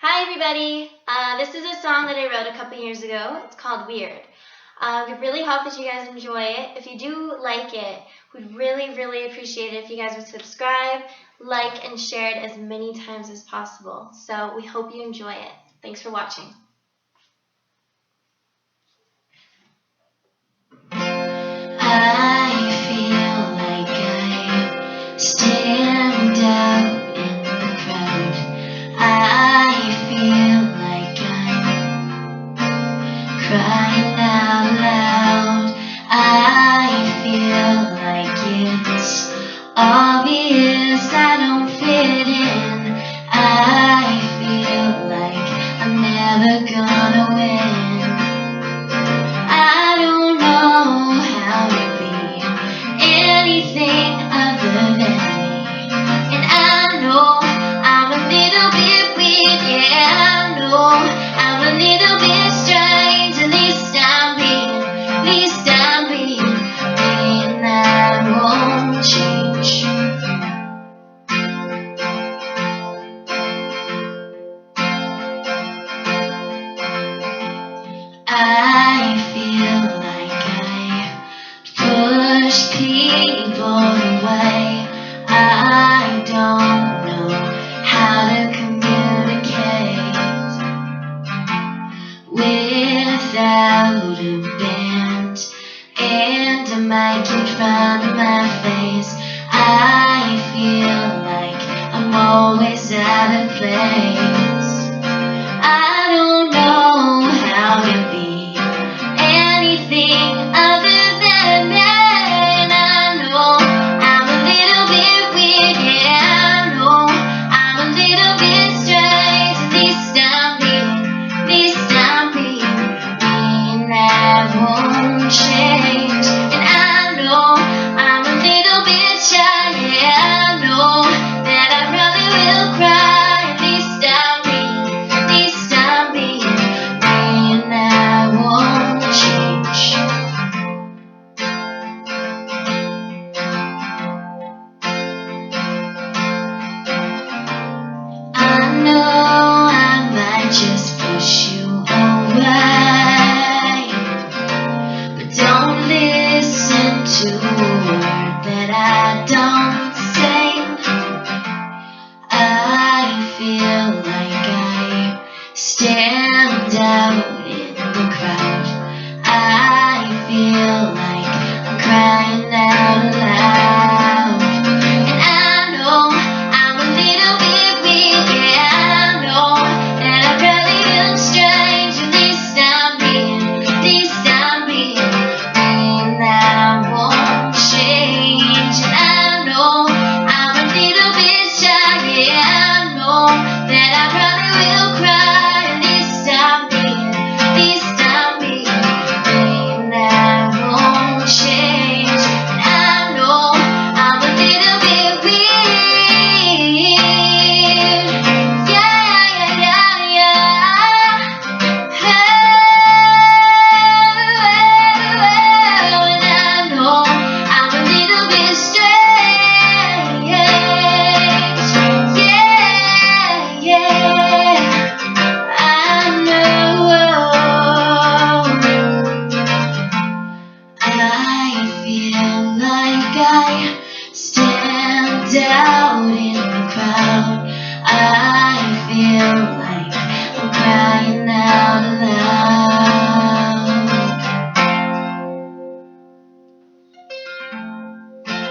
Hi everybody! This is a song that I wrote a couple years ago. It's called Weird. We really hope that you guys enjoy it. If you do like it, we'd really appreciate it if you guys would subscribe, like, and share it as many times as possible. So we hope you enjoy it. Thanks for watching. I feel like I stand out in the crowd. I feel like I'm crying out loud. I feel like it's obvious I don't fit in. I feel like I'm never gonna win. I don't know how to be anything other than me, and I know I'm a little bit weird. Yeah, I know I'm a little bit strange. At least I'm being me, and I won't change. I feel like I push people away. I don't know how to communicate without a band and a mic in front of my face. I feel like I'm always out of place. I don't know how to be anything other than that. And I know I'm a little bit weird. Yeah, I know I'm a little bit strange. At least I'm being me, and I won't change. And I know I'm a little bit shy. Yeah, I know that I probably will cry. At least I'm being me, and I won't change. I know I might just push you away, but don't listen to a word that I don't say. I feel like I stand out in the crowd. I feel like I'm crying